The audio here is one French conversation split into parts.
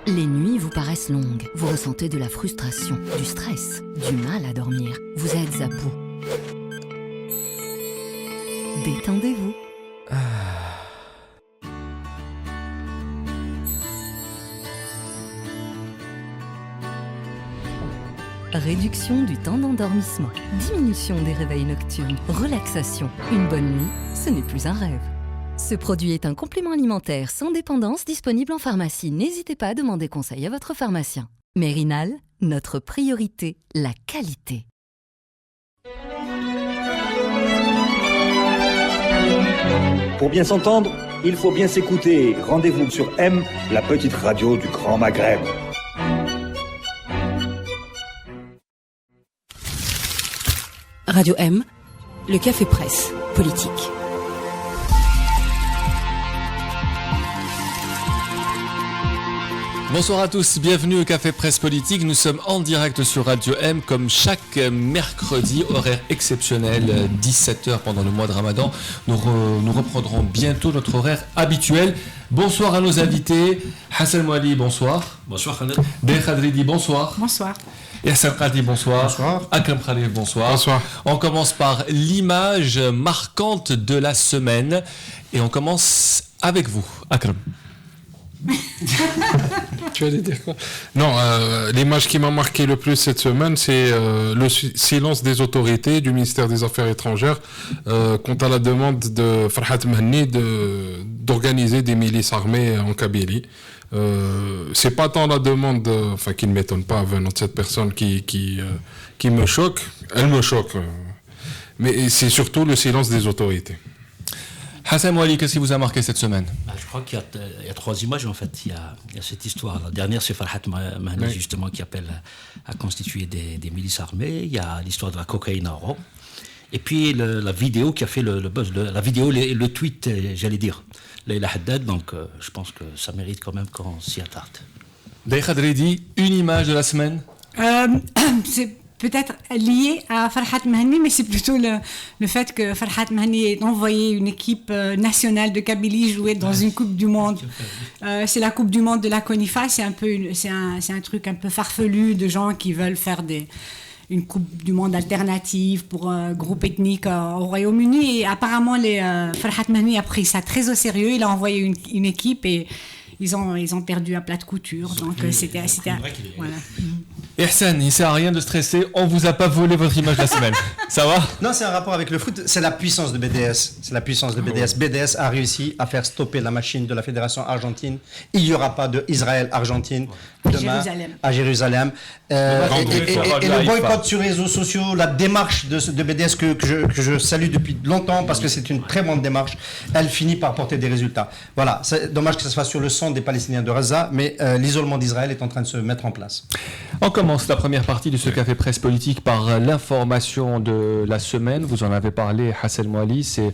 Les nuits vous paraissent longues, vous ressentez de la frustration, du stress, du mal à dormir, vous êtes à bout. Détendez-vous. Réduction du temps d'endormissement, diminution des réveils nocturnes, relaxation. Une bonne nuit, ce n'est plus un rêve. Ce produit est un complément alimentaire sans dépendance disponible en pharmacie. N'hésitez pas à demander conseil à votre pharmacien. Mérinal, notre priorité, la qualité. Pour bien s'entendre, il faut bien s'écouter. Rendez-vous sur M, la petite radio du Grand Maghreb. Radio M, le café presse politique. Bonsoir à tous, bienvenue au Café Presse Politique. Nous sommes en direct sur Radio M comme chaque mercredi, horaire exceptionnel, 17h pendant le mois de Ramadan. Nous reprendrons bientôt notre horaire habituel. Bonsoir à nos invités. Hassan Mouali, bonsoir. Bonsoir Khaled. Bey Khadridi, bonsoir. Bonsoir. Hassan Qadi, bonsoir. Bonsoir. Akram Khalif, bonsoir. Bonsoir. On commence par l'image marquante de la semaine et on commence avec vous, Akram. Tu allais dire quoi? Non, l'image qui m'a marqué le plus cette semaine, c'est le silence des autorités du ministère des Affaires étrangères quant à la demande de Farhat Mehni d'organiser des milices armées en Kabylie. C'est pas tant la demande, qui ne m'étonne pas venant de cette personne qui me choque, elle me choque, mais c'est surtout le silence des autorités. Hassan Mouali, qu'est-ce qui vous a marqué cette semaine? Je crois qu'il y a trois images en fait. Il y a cette histoire. La dernière, c'est Farhat Mehni, justement, qui appelle à constituer des milices armées. Il y a l'histoire de la cocaïne en Europe. Et puis la vidéo qui a fait le buzz, la vidéo et le tweet, j'allais dire, Leïla Haddad. Donc je pense que ça mérite quand même qu'on s'y attarde. Bey Khadridi, une image de la semaine? C'est peut-être lié à Farhat Mehni, mais c'est plutôt le fait que Farhat Mehni ait envoyé une équipe nationale de Kabylie jouer dans une Coupe du Monde. C'est la Coupe du Monde de la CONIFA, c'est un truc un peu farfelu de gens qui veulent faire une Coupe du Monde alternative pour un groupe ethnique au Royaume-Uni. Et apparemment, Farhat Mehni a pris ça très au sérieux. Il a envoyé une équipe et ils ont perdu à plat de couture. Donc c'était voilà. Et Hassan, il ne sert à rien de stresser, on ne vous a pas volé votre image de la semaine. Ça va? Non, c'est un rapport avec le foot, c'est la puissance de BDS. C'est la puissance de BDS. BDS a réussi à faire stopper la machine de la Fédération argentine. Il n'y aura pas de Israël-Argentine demain à Jérusalem. Et le boycott sur les réseaux sociaux, la démarche de BDS que je salue depuis longtemps parce que c'est une très bonne démarche, elle finit par porter des résultats. Voilà, c'est dommage que ça se fasse sur le sang des Palestiniens de Gaza, mais l'isolement d'Israël est en train de se mettre en place. On commence la première partie de ce Café Presse Politique par l'information de la semaine. Vous en avez parlé, Hassan Mouali. C'est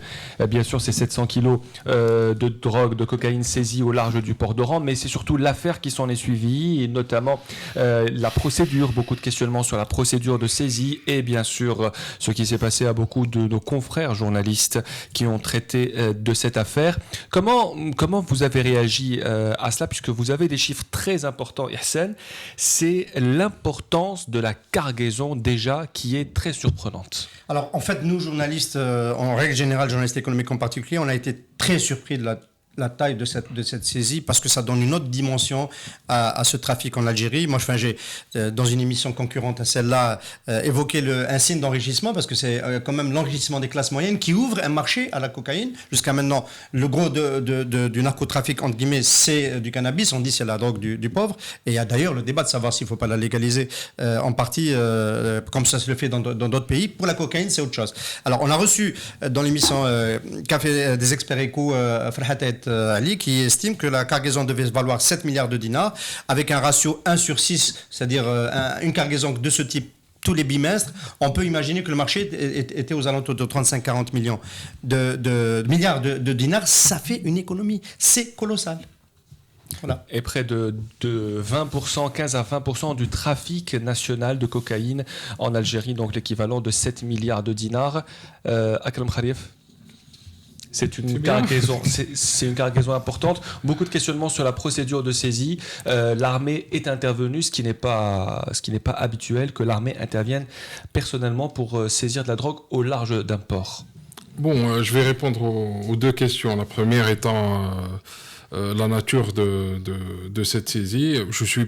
bien sûr ces 700 kilos de drogue, de cocaïne saisie au large du port d'Oran, mais c'est surtout l'affaire qui s'en est suivie, et notamment la procédure, beaucoup de questionnements sur la procédure de saisie, et bien sûr ce qui s'est passé à beaucoup de nos confrères journalistes qui ont traité de cette affaire. Comment vous avez réagi à cela, puisque vous avez des chiffres très importants, Hassan? C'est l'importance de la cargaison déjà qui est très surprenante. Alors en fait, nous journalistes, en règle générale, journalistes économiques en particulier, on a été très surpris de la taille de cette saisie parce que ça donne une autre dimension à ce trafic en Algérie. Moi, j'ai dans une émission concurrente à celle-là évoqué un signe d'enrichissement parce que c'est quand même l'enrichissement des classes moyennes qui ouvre un marché à la cocaïne. Jusqu'à maintenant, le gros du narcotrafic, entre guillemets, c'est du cannabis. On dit c'est la drogue du pauvre. Et il y a d'ailleurs le débat de savoir s'il ne faut pas la légaliser en partie, comme ça se le fait dans d'autres pays. Pour la cocaïne, c'est autre chose. Alors, on a reçu dans l'émission Café des experts éco Farhat Ali, qui estime que la cargaison devait valoir 7 milliards de dinars, avec un ratio 1/6, c'est-à-dire une cargaison de ce type tous les bimestres. On peut imaginer que le marché était aux alentours de 35-40 millions de milliards de dinars. Ça fait une économie. C'est colossal. Voilà. Et près de 20%, 15 à 20% du trafic national de cocaïne en Algérie, donc l'équivalent de 7 milliards de dinars. Akram Khalif. C'est une cargaison importante. Beaucoup de questionnements sur la procédure de saisie. L'armée est intervenue, ce qui n'est pas habituel que l'armée intervienne personnellement pour saisir de la drogue au large d'un port. Bon, je vais répondre aux deux questions. La première étant la nature de cette saisie. Je suis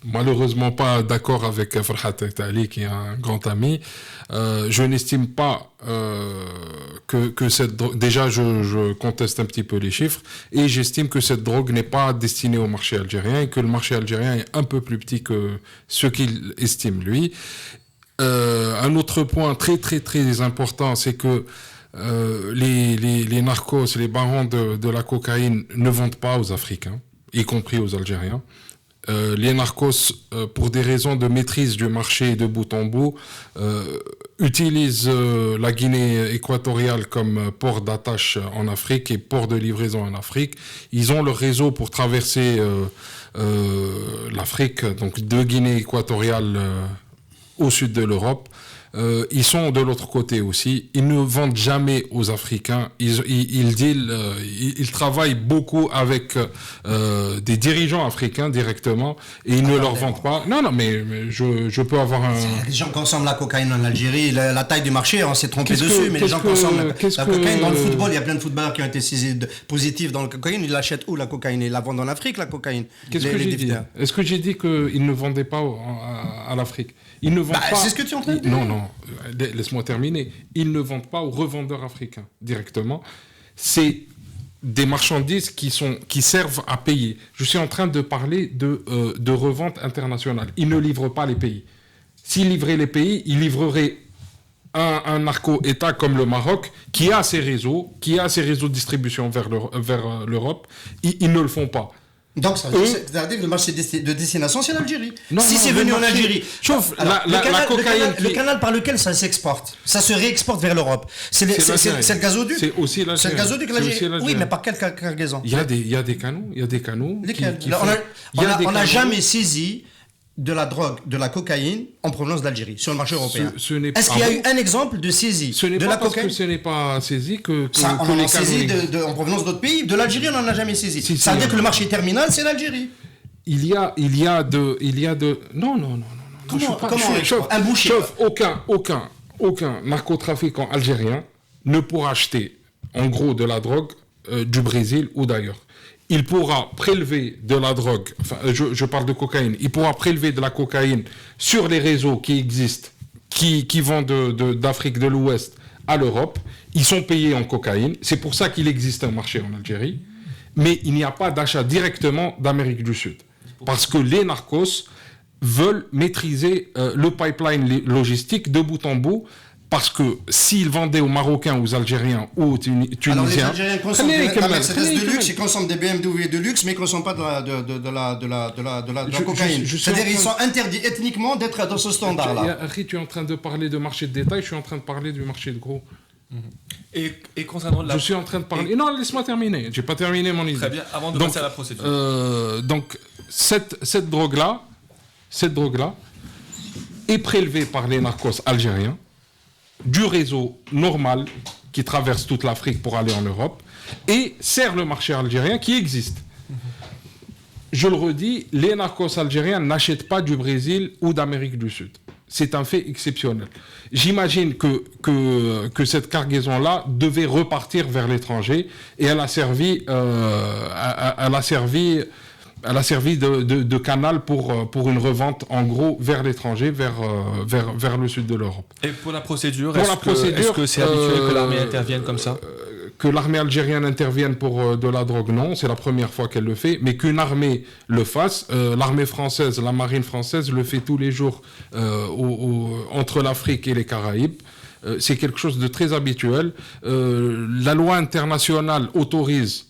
malheureusement pas d'accord avec Farhat Tali, qui est un grand ami. Je n'estime pas que cette drogue... Déjà, je conteste un petit peu les chiffres, et j'estime que cette drogue n'est pas destinée au marché algérien, et que le marché algérien est un peu plus petit que ce qu'il estime, lui. Un autre point très très très important, c'est que les narcos, les barons de la cocaïne ne vendent pas aux Africains, y compris aux Algériens. Les narcos, pour des raisons de maîtrise du marché de bout en bout, utilisent la Guinée équatoriale comme port d'attache en Afrique et port de livraison en Afrique. Ils ont leur réseau pour traverser l'Afrique, donc de Guinée équatoriale au sud de l'Europe. Ils sont de l'autre côté aussi. Ils ne vendent jamais aux Africains. Ils travaillent beaucoup avec des dirigeants africains directement, et ils ne leur vendent pas. Non, mais je peux avoir un... Les gens consomment la cocaïne en Algérie. La taille du marché, on s'est trompé dessus, mais les gens consomment la cocaïne dans le football. Il y a plein de footballeurs qui ont été saisis positifs dans la cocaïne. Ils l'achètent où, la cocaïne? Ils la vendent en Afrique, la cocaïne. Qu'est-ce que j'ai dit? Est-ce que j'ai dit qu'ils ne vendaient pas à l'Afrique? Ils ne vendent pas... C'est ce que tu es en train de dire. Non, laisse-moi terminer. Ils ne vendent pas aux revendeurs africains directement. C'est des marchandises qui servent à payer. Je suis en train de parler de revente internationale. Ils ne livrent pas les pays. S'ils livraient les pays, ils livreraient un narco-État comme le Maroc, qui a ses réseaux de distribution vers l'Europe. Ils ne le font pas. Donc, c'est-à-dire que le marché de destination, c'est l'Algérie. Si c'est venu en Algérie, le canal par lequel ça s'exporte, ça se réexporte vers l'Europe. C'est le gazoduc. C'est aussi l'Algérie. C'est le gazoduc, l'Algérie. Oui, mais par quelle cargaison? Il y a des canaux. Lesquels? On n'a jamais saisi de la drogue, de la cocaïne en provenance d'Algérie sur le marché européen. Est-ce qu'il y a eu un exemple de saisie de la cocaïne? Ce n'est pas saisi que on en a saisi en provenance d'autres pays. De l'Algérie, on n'en a jamais saisi. Ça veut dire que le marché terminal, c'est l'Algérie. Il y a de... Non. Comment un boucher? Aucun narcotrafiquant algérien ne pourra acheter, en gros, de la drogue du Brésil ou d'ailleurs. Il pourra prélever de la drogue, enfin, je parle de cocaïne, il pourra prélever de la cocaïne sur les réseaux qui existent, qui vont d'Afrique de l'Ouest à l'Europe. Ils sont payés en cocaïne. C'est pour ça qu'il existe un marché en Algérie. Mais il n'y a pas d'achat directement d'Amérique du Sud. Parce que les narcos veulent maîtriser le pipeline logistique de bout en bout. Parce que s'ils vendaient aux Marocains, aux Algériens ou aux Tunisiens... Alors les Algériens consomment la Mercedes de luxe, ils consomment des BMW de luxe, mais ils ne consomment pas de la cocaïne. C'est-à-dire qu'ils sont interdits ethniquement d'être dans ce standard-là. Tu es en train de parler de marché de détail, je suis en train de parler du marché de gros. Et concernant la... Je suis en train de parler... Non, laisse-moi terminer. Je n'ai pas terminé mon idée. Très bien, avant de passer à la procédure. Donc, cette drogue-là est prélevée par les narcos algériens du réseau normal qui traverse toute l'Afrique pour aller en Europe et sert le marché algérien qui existe. Je le redis, les narcos algériens n'achètent pas du Brésil ou d'Amérique du Sud. C'est un fait exceptionnel. J'imagine que cette cargaison-là devait repartir vers l'étranger et elle a servi de canal pour une revente, en gros, vers l'étranger, vers le sud de l'Europe. Et pour la procédure, est-ce que c'est habituel que l'armée intervienne comme ça? Que l'armée algérienne intervienne pour de la drogue, non, c'est la première fois qu'elle le fait, mais qu'une armée le fasse, l'armée française, la marine française le fait tous les jours entre l'Afrique et les Caraïbes. C'est quelque chose de très habituel. La loi internationale autorise,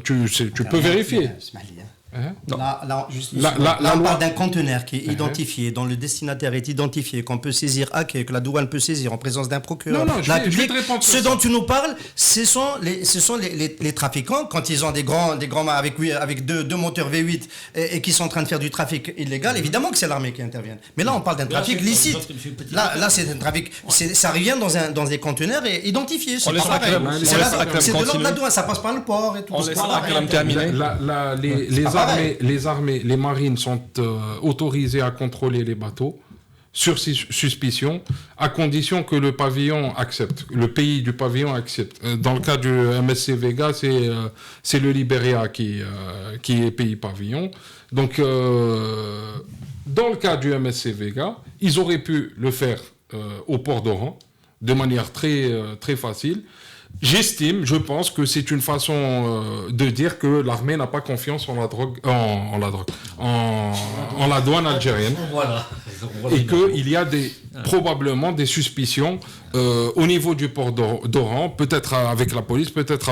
tu peux vérifier. Là, on parle d'un conteneur qui est identifié, dont le destinataire est identifié, qu'on peut saisir, que la douane peut saisir en présence d'un procureur. Je vais te répondre ce dont tu nous parles, ce sont les trafiquants, quand ils ont des grands avec deux moteurs V8 et qui sont en train de faire du trafic illégal, évidemment que c'est l'armée qui intervient. Mais là, on parle d'un trafic licite. Là, c'est un trafic. Ça revient dans des conteneurs identifiés. C'est pareil. C'est de l'ordre de la douane, ça passe par le port et tout. On laisse Akram terminer. Les armées, les marines sont autorisées à contrôler les bateaux sur suspicion, à condition que le pavillon accepte, le pays du pavillon accepte. Dans le cas du MSC Vega, c'est le Libéria qui est pays pavillon. Donc, dans le cas du MSC Vega, ils auraient pu le faire au port d'Oran de manière très, très facile. Je pense que c'est une façon de dire que l'armée n'a pas confiance en la douane algérienne. Voilà. Et qu'il y a probablement des suspicions au niveau du port d'Oran, peut-être avec la police, peut-être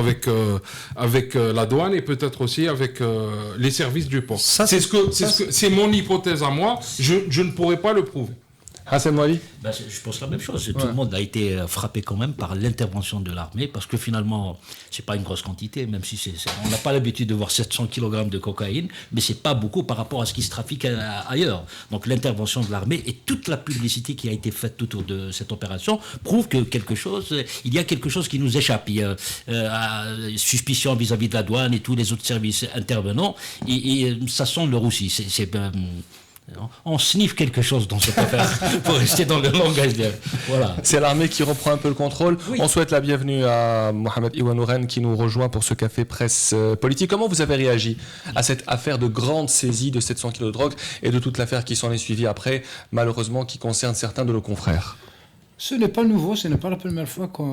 avec la douane et peut-être aussi avec les services du port. C'est mon hypothèse à moi, je ne pourrais pas le prouver. Hassan Mouali. Je pense la même chose. Tout le monde a été frappé quand même par l'intervention de l'armée parce que finalement, c'est pas une grosse quantité, même si on n'a pas l'habitude de voir 700 kg de cocaïne, mais c'est pas beaucoup par rapport à ce qui se trafique ailleurs. Donc l'intervention de l'armée et toute la publicité qui a été faite autour de cette opération prouve que il y a quelque chose qui nous échappe. Il y a suspicion vis-à-vis de la douane et tous les autres services intervenants et ça sent le roussi. On sniffe quelque chose dans cette affaire pour rester dans le langage. Voilà. C'est l'armée qui reprend un peu le contrôle. Oui. On souhaite la bienvenue à Mohamed Iwanouren qui nous rejoint pour ce café presse politique. Comment vous avez réagi à cette affaire de grande saisie de 700 kg de drogue et de toute l'affaire qui s'en est suivie après, malheureusement, qui concerne certains de nos confrères? Ce n'est pas nouveau, ce n'est pas la première fois qu'on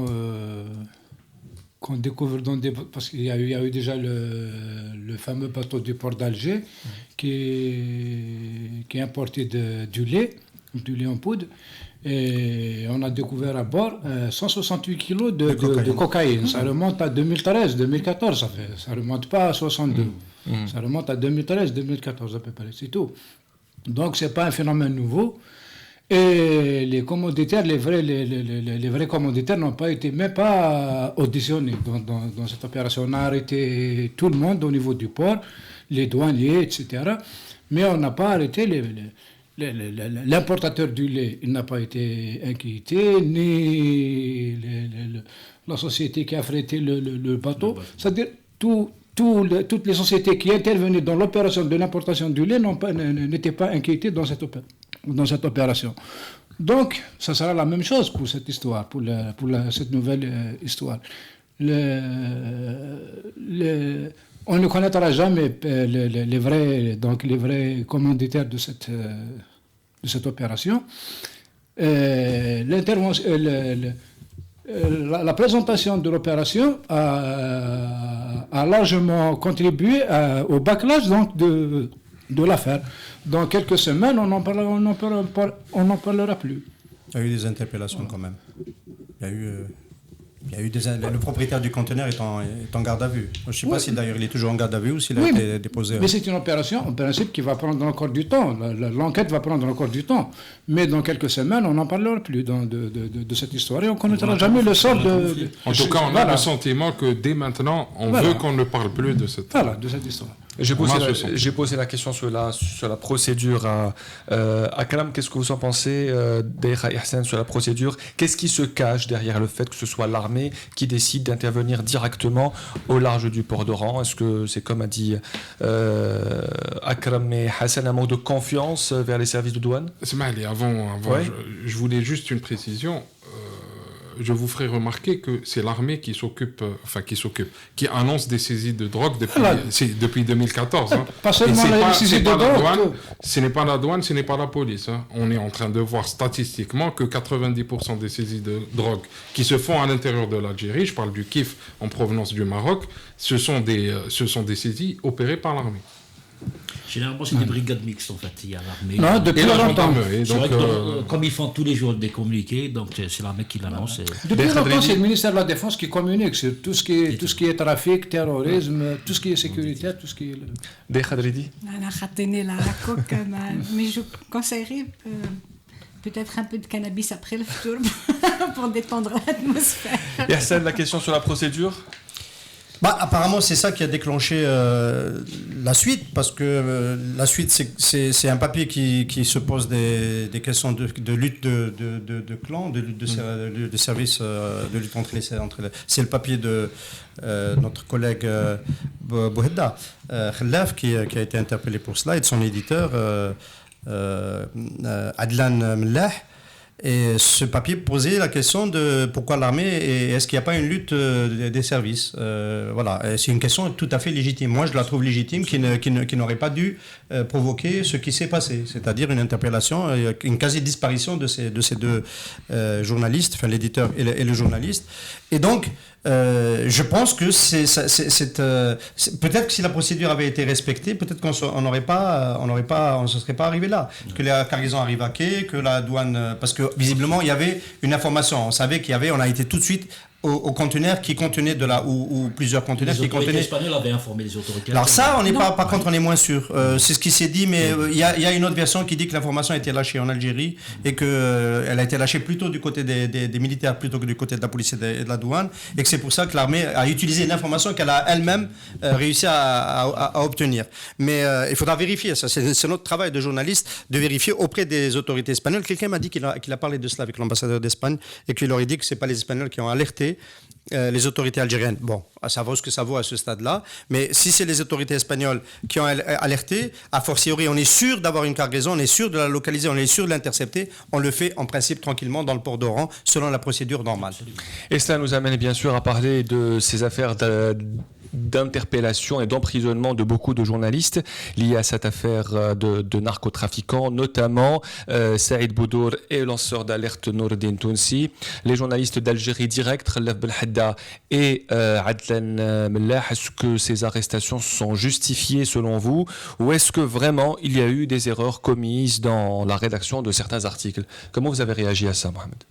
découvre parce qu'il y a eu déjà le fameux bateau du port d'Alger qui importait du lait en poudre, et on a découvert à bord 168 kilos de cocaïne. Ça remonte à 2013, 2014, ça remonte pas à 62. Ça remonte à 2013, 2014 à peu près, c'est tout. Donc c'est pas un phénomène nouveau. Et les commanditaires, les vrais commanditaires n'ont pas été même pas auditionnés dans cette opération. On a arrêté tout le monde au niveau du port, les douaniers, etc. Mais on n'a pas arrêté l'importateur du lait. Il n'a pas été inquiété, ni la société qui a affrété le bateau. C'est-à-dire toutes les sociétés qui intervenaient dans l'opération de l'importation du lait n'étaient pas inquiétées dans cette opération. Donc, ça sera la même chose pour cette histoire, pour cette nouvelle histoire. On ne connaîtra jamais les vrais commanditaires de cette opération. La présentation de l'opération a largement contribué au bâclage donc de l'affaire. Dans quelques semaines, on n'en parlera plus. Il y a eu des interpellations quand même. Il y a eu le propriétaire du conteneur est en garde à vue. Je ne sais pas si d'ailleurs il est toujours en garde à vue ou s'il a été déposé. Mais c'est une opération en principe qui va prendre encore du temps. L'enquête va prendre encore du temps. Mais dans quelques semaines, on n'en parlera plus de cette histoire et on ne connaîtra jamais le sort de... En tout cas, on a le sentiment que dès maintenant, on veut qu'on ne parle plus de cette histoire. J'ai posé la question sur la procédure à Akram. Qu'est-ce que vous en pensez, Deha Ihsan, sur la procédure? Qu'est-ce qui se cache derrière le fait que ce soit l'armée qui décide d'intervenir directement au large du port d'Oran? Est-ce que c'est, comme a dit Akram et Hassan, un manque de confiance vers les services de douane? Avant ouais. je voulais juste une précision. Je vous ferai remarquer que c'est l'armée qui annonce des saisies de drogue depuis 2014. Hein. Pas seulement les saisies de drogue. Ce n'est pas la douane, ce n'est pas la police. Hein. On est en train de voir statistiquement que 90% des saisies de drogue qui se font à l'intérieur de l'Algérie, je parle du KIF en provenance du Maroc, ce sont des saisies opérées par l'armée. Généralement, c'est des brigades mixtes, en fait. Il y a l'armée. Non, depuis longtemps. Comme ils font tous les jours des communiqués, donc c'est l'armée qui l'annonce. Depuis longtemps, c'est le ministère de la Défense qui communique sur tout ce qui est trafic, terrorisme, tout ce qui est sécuritaire, tout ce qui est... Des Khadridi. On a raté la coque, mais je conseillerais peut-être un peu de cannabis après le tour pour détendre l'atmosphère. Et Hassan, la question sur la procédure? Apparemment, c'est ça qui a déclenché la suite, parce que la suite, c'est un papier qui se pose des questions de lutte de clans, de lutte de services, de lutte entre les... C'est le papier de notre collègue Bouhedda Khellaf qui a été interpellé pour cela, et de son éditeur Adlan Mellah. Et ce papier posait la question de pourquoi l'armée et est-ce qu'il n'y a pas une lutte des services. Voilà, et c'est une question tout à fait légitime. Moi, je la trouve légitime, qui n'aurait pas dû provoquer ce qui s'est passé, c'est-à-dire une interpellation, une quasi-disparition de ces deux journalistes, enfin l'éditeur et le journaliste. Et donc, je pense que peut-être que si la procédure avait été respectée, peut-être qu'on ne se serait pas arrivé là. Que la cargaison arrive à quai, que la douane, parce que visiblement il y avait une information. On savait on a été tout de suite au conteneur qui contenait ou plusieurs conteneurs qui contenaient. Les autorités espagnoles avaient informé les autorités. Alors ça, on n'est pas, par contre, on est moins sûr. C'est ce qui s'est dit, mais il y a une autre version qui dit que l'information a été lâchée en Algérie et que elle a été lâchée plutôt du côté des militaires plutôt que du côté de la police et de la douane, et que c'est pour ça que l'armée a utilisé une information qu'elle a elle-même réussi à obtenir. Mais il faudra vérifier ça. C'est notre travail de journaliste de vérifier auprès des autorités espagnoles. Quelqu'un m'a dit qu'il a parlé de cela avec l'ambassadeur d'Espagne et qu'il aurait dit que c'est pas les Espagnols qui ont alerté les autorités algériennes. Bon, ça vaut ce que ça vaut à ce stade-là, mais si c'est les autorités espagnoles qui ont alerté, a fortiori, on est sûr d'avoir une cargaison, on est sûr de la localiser, on est sûr de l'intercepter, on le fait en principe tranquillement dans le port d'Oran, selon la procédure normale. Et cela nous amène bien sûr à parler de ces affaires d'interpellation et d'emprisonnement de beaucoup de journalistes liés à cette affaire de narcotrafiquants, notamment Saïd Boudour et lanceur d'alerte Nourdine Tounsi, les journalistes d'Algérie Direct, Khalaf Belhadda et Adlan Mellah. Est-ce que ces arrestations sont justifiées selon vous, ou est-ce que vraiment il y a eu des erreurs commises dans la rédaction de certains articles? Comment vous avez réagi à ça, Mohamed?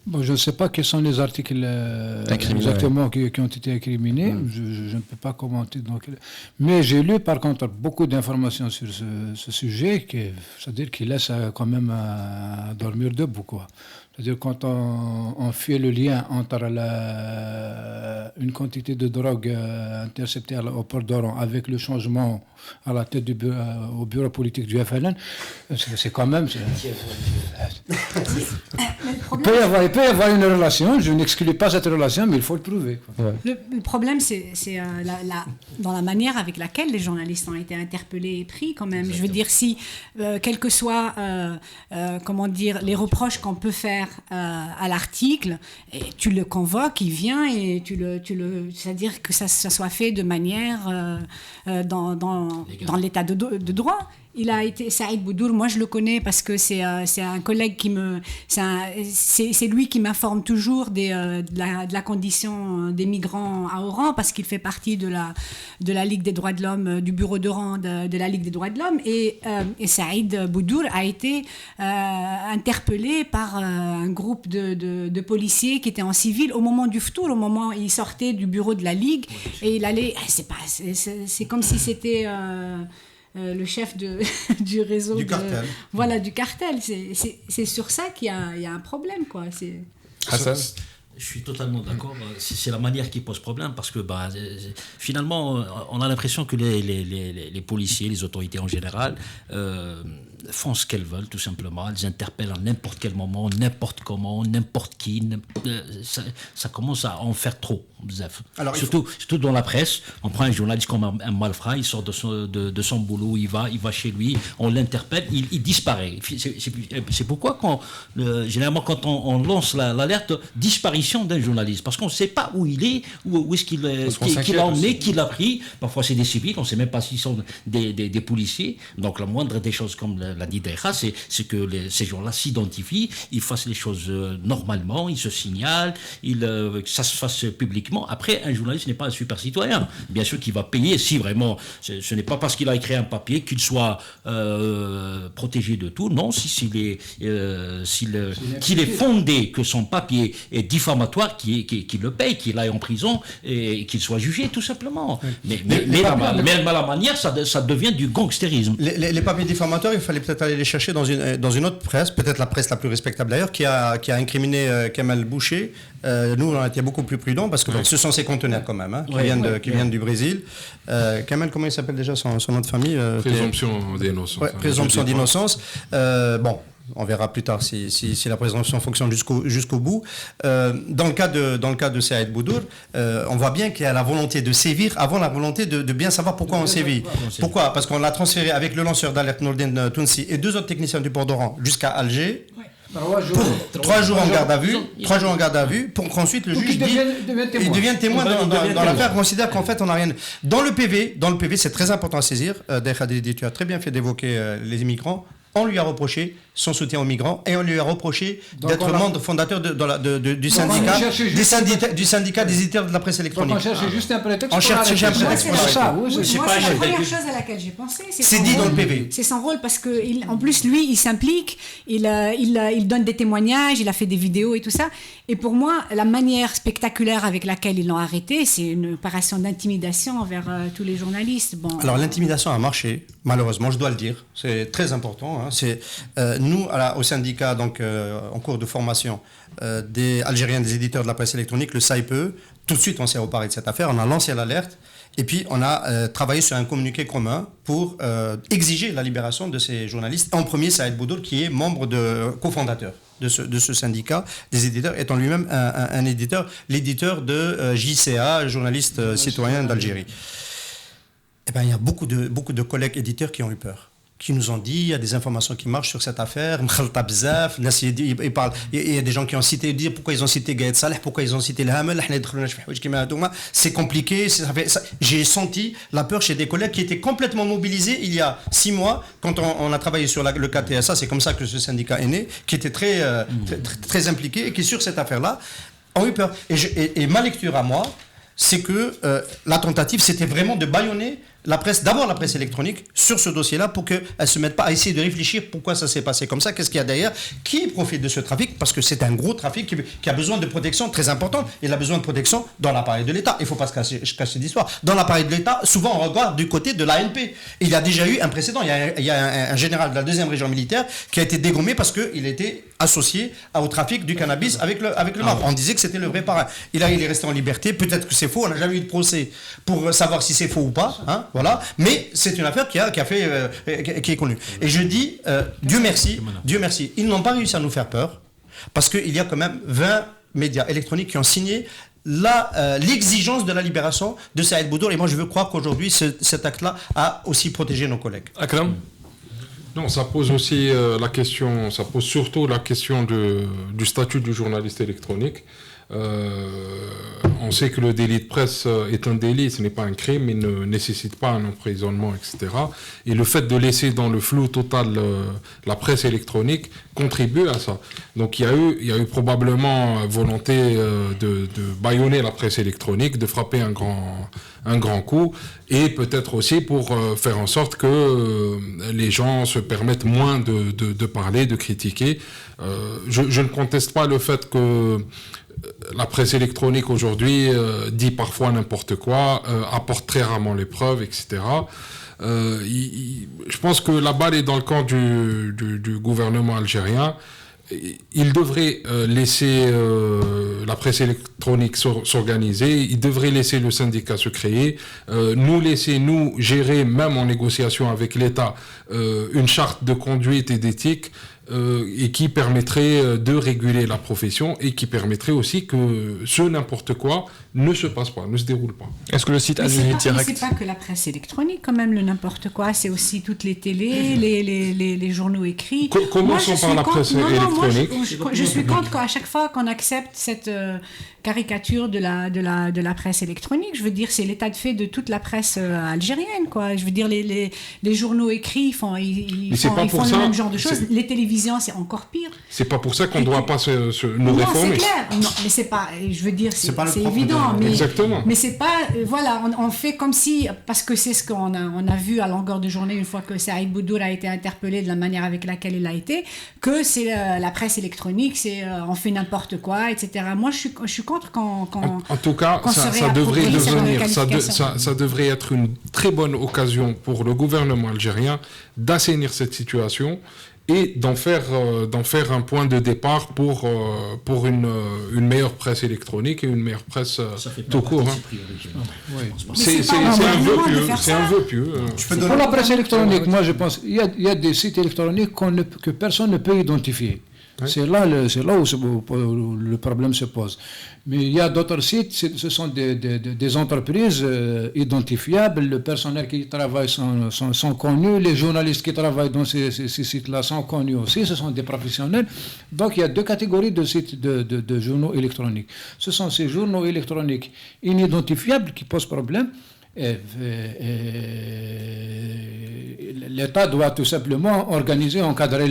Bon, je ne sais pas quels sont les articles exactement qui ont été incriminés. Je ne peux pas commenter. Donc, mais j'ai lu par contre beaucoup d'informations sur ce sujet, c'est-à-dire qui laisse quand même à dormir debout, quoi. C'est-à-dire quand on fait le lien entre une quantité de drogue interceptée au port d'Oran avec le changement à la tête au bureau politique du FLN, c'est quand même... Il peut y avoir une relation, je n'exclus pas cette relation, mais il faut le prouver. Ouais. Le problème, c'est dans la manière avec laquelle les journalistes ont été interpellés et pris quand même. Exactement. Je veux dire, si, quels que soient les reproches qu'on peut faire à l'article, et tu le convoques, il vient et c'est-à-dire que ça soit fait de manière dans l'état de droit. Il a été Saïd Boudour, moi je le connais parce que c'est un collègue c'est lui qui m'informe toujours de la condition des migrants à Oran, parce qu'il fait partie de la Ligue des droits de l'homme, du bureau d'Oran de la Ligue des droits de l'homme, et Saïd Boudour a été interpellé par un groupe de policiers qui étaient en civil au moment du ftour, au moment où il sortait du bureau de la Ligue, et il allait, c'est comme si c'était le chef du réseau du cartel. Voilà, du cartel. C'est sur ça qu'il y a un problème, quoi. Hassan, je suis totalement d'accord. C'est la manière qui pose problème, parce que finalement, on a l'impression que les policiers, les autorités en général, font ce qu'elles veulent, tout simplement. Elles interpellent à n'importe quel moment, n'importe comment, n'importe qui. Ça commence à en faire trop. Alors, surtout dans la presse. On prend un journaliste comme un malfrat, il sort de son boulot, il va chez lui, on l'interpelle, il disparaît. C'est pourquoi généralement quand on lance l'alerte disparition disparition d'un journaliste, parce qu'on ne sait pas où il est, où est-ce qu'il a emmené, qui l'a pris. Parfois c'est des civils, on ne sait même pas s'ils sont des policiers. Donc la moindre des choses, comme l'a dit Daïra, c'est que ces gens-là s'identifient, ils fassent les choses normalement, ils se signalent, que ça se fasse publiquement. Après, un journaliste n'est pas un super citoyen. Bien sûr qu'il va payer si vraiment, ce n'est pas parce qu'il a écrit un papier qu'il soit protégé de tout. Non, s'il est fondé que son papier est diffamatoire, qu'il le paye, qu'il aille en prison et qu'il soit jugé, tout simplement. Mais à la manière, ça devient du gangstérisme. Les papiers diffamatoires, il fallait peut-être aller les chercher dans une autre presse, peut-être la presse la plus respectable d'ailleurs, qui a incriminé Kamel Boucher. Nous, on a été beaucoup plus prudents parce que ce sont ces conteneurs quand même, qui viennent du Brésil. Kamel, comment il s'appelle déjà son nom de famille? Présomption d'innocence. Présomption d'innocence. Bon. On verra plus tard si la présomption fonctionne jusqu'au bout. Dans le cas de Saïd Boudour, on voit bien qu'il y a la volonté de sévir avant la volonté de bien savoir pourquoi on sévit. Pourquoi? Parce qu'on l'a transféré avec le lanceur d'alerte Nourdine Tounsi et 2 autres techniciens du port d'Oran jusqu'à Alger. 3 jours en garde à vue, pour qu'ensuite le juge devienne témoin dans l'affaire. On considère qu'en fait on n'a rien. Dans le PV, c'est très important à saisir. Daïra Delidi, tu as très bien fait d'évoquer les immigrants. On lui a reproché son soutien aux migrants et on lui a reproché d'être membre fondateur du syndicat des éditeurs de la presse électronique. On cherchait juste un prétexte. On cherchait un prétexte pour ça. C'est la première chose à laquelle j'ai pensé. C'est dit dans le PV. C'est son rôle parce que, en plus, lui, il s'implique, il donne des témoignages, il a fait des vidéos et tout ça. Et pour moi, la manière spectaculaire avec laquelle ils l'ont arrêté, c'est une opération d'intimidation envers tous les journalistes. Bon. Alors l'intimidation a marché, malheureusement, je dois le dire. C'est très important. C'est nous au syndicat donc en cours de formation des Algériens des éditeurs de la presse électronique, le SAIPE, tout de suite on s'est emparé de cette affaire, on a lancé l'alerte et puis on a travaillé sur un communiqué commun pour exiger la libération de ces journalistes. En premier, Saïd Boudour qui est membre cofondateur de ce syndicat des éditeurs, étant lui-même un éditeur, l'éditeur de JCA, journaliste citoyen d'Algérie. Eh ben, il y a beaucoup de collègues éditeurs qui ont eu peur, qui nous ont dit, il y a des informations qui marchent sur cette affaire, il y a des gens qui ont cité, dire pourquoi ils ont cité Gaël Saleh, pourquoi ils ont cité le Hamel, c'est compliqué, j'ai senti la peur chez des collègues qui étaient complètement mobilisés il y a 6 mois, quand on a travaillé sur le cas TSA, c'est comme ça que ce syndicat est né, qui était très impliqué et qui sur cette affaire-là ont eu peur. Et ma lecture à moi, c'est que la tentative, c'était vraiment de bâillonner d'abord la presse électronique sur ce dossier-là pour qu'elle ne se mette pas à essayer de réfléchir pourquoi ça s'est passé comme ça, qu'est-ce qu'il y a derrière, qui profite de ce trafic, parce que c'est un gros trafic qui a besoin de protection très importante. Il a besoin de protection dans l'appareil de l'État. Il ne faut pas se cacher d'histoire. Dans l'appareil de l'État, souvent on regarde du côté de l'ANP. Il y a déjà eu un précédent. Il y a un général de la 2e région militaire qui a été dégommé parce qu'il était associé au trafic du cannabis avec le MAP. On disait que c'était le vrai parrain. Il est resté en liberté. Peut-être que c'est faux. On n'a jamais eu de procès pour savoir si c'est faux ou pas. Voilà. Mais c'est une affaire qui est connue. Et je dis, Dieu merci, ils n'ont pas réussi à nous faire peur, parce qu'il y a quand même 20 médias électroniques qui ont signé l'exigence de la libération de Saïd Boudour. Et moi, je veux croire qu'aujourd'hui, cet acte-là a aussi protégé nos collègues. Akram ? Non, ça pose aussi ça pose surtout la question du statut du journaliste électronique. On sait que le délit de presse est un délit, ce n'est pas un crime, il ne nécessite pas un emprisonnement, etc. Et le fait de laisser dans le flou total la presse électronique contribue à ça. Donc il y a eu probablement volonté de bâillonner la presse électronique, de frapper un grand coup, et peut-être aussi pour faire en sorte que les gens se permettent moins de parler, de critiquer. Je ne conteste pas le fait que la presse électronique aujourd'hui dit parfois n'importe quoi, apporte très rarement les preuves, etc. Je pense que la balle est dans le camp du gouvernement algérien. Il devrait laisser la presse électronique s'organiser, il devrait laisser le syndicat se créer, nous gérer, même en négociation avec l'État, une charte de conduite et d'éthique et qui permettrait de réguler la profession et qui permettrait aussi que ce n'importe quoi ne se passe pas, ne se déroule pas. Est-ce que le site Algérie Direct... Mais c'est pas que la presse électronique, quand même, le n'importe quoi. C'est aussi toutes les télés, les journaux écrits. Commençons par la presse électronique. Je suis contre qu'à chaque fois qu'on accepte cette caricature de la presse électronique, je veux dire, c'est l'état de fait de toute la presse algérienne, quoi. Je veux dire, les journaux écrits, ils font le même genre de choses. Les télévisions, c'est encore pire. C'est pas pour ça qu'on ne doit pas nous réformer. C'est clair. Non, mais c'est pas, je veux dire, c'est évident. Exactement. Mais c'est pas, voilà, on fait comme si, parce que c'est ce qu'on a vu à longueur de journée une fois que Saïd Boudour a été interpellé de la manière avec laquelle il a été, que c'est la presse électronique, c'est on fait n'importe quoi, etc. Moi, je suis contre quand en tout cas, ça devrait devenir, ça devrait être une très bonne occasion pour le gouvernement algérien d'assainir cette situation et d'en faire un point de départ pour une meilleure presse électronique et une meilleure presse tout court. C'est un vœu pieux. Pour la presse électronique, moi je pense il y a des sites électroniques que personne ne peut identifier. Oui. C'est là où le problème se pose. Mais il y a d'autres sites, ce sont des entreprises identifiables, le personnel qui travaille sont connus, les journalistes qui travaillent dans ces sites-là sont connus aussi, ce sont des professionnels. Donc il y a deux catégories de sites de journaux électroniques. Ce sont ces journaux électroniques inidentifiables qui posent problème. L'État doit tout simplement organiser, encadrer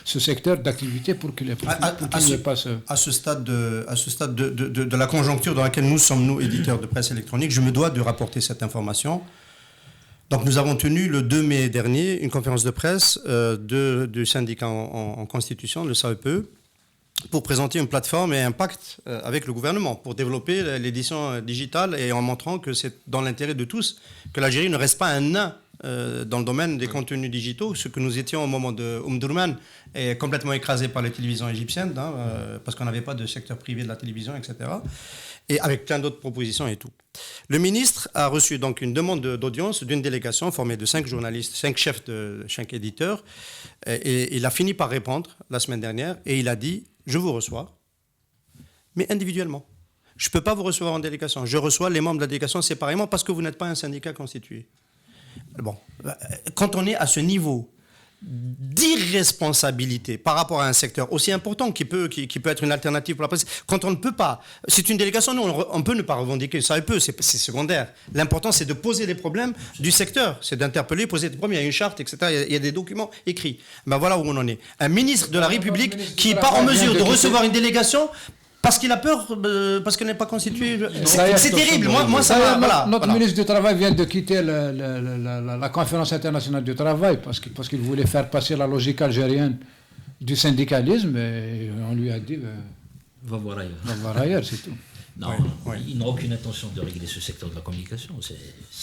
ce secteur d'activité pour qu'il ne passe. À ce stade de la conjoncture dans laquelle nous sommes, nous, éditeurs de presse électronique, je me dois de rapporter cette information. Donc nous avons tenu le 2 mai dernier une conférence de presse du syndicat en constitution, le SAEPE, pour présenter une plateforme et un pacte avec le gouvernement pour développer l'édition digitale et en montrant que c'est dans l'intérêt de tous que l'Algérie ne reste pas un nain dans le domaine des contenus digitaux, ce que nous étions au moment de Durman et complètement écrasé par les télévisions égyptiennes, parce qu'on n'avait pas de secteur privé de la télévision, etc. Et avec plein d'autres propositions et tout. Le ministre a reçu donc une demande d'audience d'une délégation formée de 5 journalistes, 5 chefs de 5 éditeurs, et il a fini par répondre la semaine dernière et il a dit: je vous reçois, mais individuellement. Je ne peux pas vous recevoir en délégation. Je reçois les membres de la délégation séparément parce que vous n'êtes pas un syndicat constitué. Bon, quand on est à ce niveau d'irresponsabilité par rapport à un secteur aussi important qui peut être une alternative pour la presse, quand on ne peut pas, c'est une délégation, nous on peut ne pas revendiquer, ça peut, c'est secondaire. L'important c'est de poser les problèmes du secteur, c'est d'interpeller, poser des problèmes, il y a une charte, etc., il y a des documents écrits. Ben voilà où on en est. Un ministre de la République qui n'est pas en mesure de recevoir une délégation parce qu'il a peur, parce qu'elle n'est pas constituée. C'est terrible. Moi, ça va. Notre ministre du Travail vient de quitter la conférence internationale du travail parce qu'il voulait faire passer la logique algérienne du syndicalisme et on lui a dit va voir ailleurs. Va voir ailleurs, c'est tout. Non, il n'a aucune intention de régler ce secteur de la communication.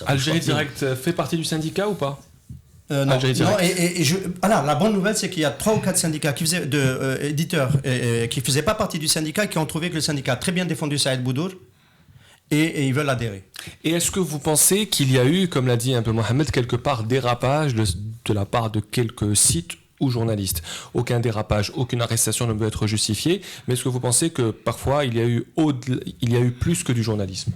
Algérie Direct fait partie du syndicat ou pas? Non, la bonne nouvelle, c'est qu'il y a 3 ou 4 syndicats éditeurs qui ne faisaient pas partie du syndicat, qui ont trouvé que le syndicat a très bien défendu Saïd Boudour et ils veulent adhérer. Et est-ce que vous pensez qu'il y a eu, comme l'a dit un peu Mohamed, quelque part dérapage de la part de quelques sites ou journalistes? Aucun dérapage, aucune arrestation ne peut être justifiée, mais est-ce que vous pensez que parfois il y a eu plus que du journalisme?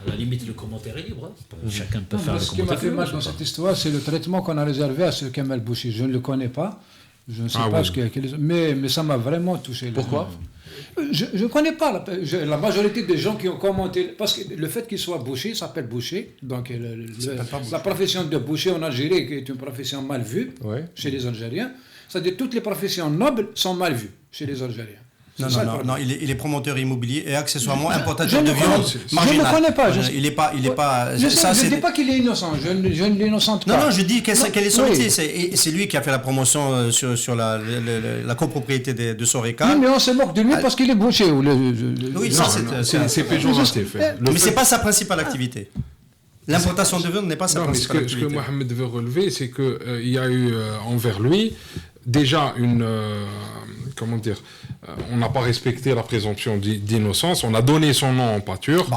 À la limite, le commentaire est libre. Chacun peut faire le commentaire. Ce qui m'a fait mal dans cette histoire, c'est le traitement qu'on a réservé à ce Kamel Bouchi. Je ne le connais pas. Je ne sais pas ce qu'il y a. Mais ça m'a vraiment touché. Pourquoi? Je ne connais pas. La majorité des gens qui ont commenté. Parce que le fait qu'il soit boucher s'appelle boucher. Donc la profession de boucher en Algérie est une profession mal vue chez les Algériens. C'est-à-dire toutes les professions nobles sont mal vues chez les Algériens. Non, il est promoteur immobilier et accessoirement importateur de viande. Je ne le connais pas. Il n'est pas. Je ne dis pas qu'il est innocent. Je ne l'innocente pas. Non, je dis quelle est son métier. C'est lui qui a fait la promotion sur la copropriété de Soreca. Oui, mais on se moque de lui parce qu'il est boucher. Oui, ça c'est péjoratif. Mais ce n'est pas sa principale activité. L'importation de viande n'est pas sa principale activité. Ce que Mohamed veut relever, c'est qu'il y a eu envers lui déjà une. Comment dire, on n'a pas respecté la présomption d'innocence, on a donné son nom en pâture.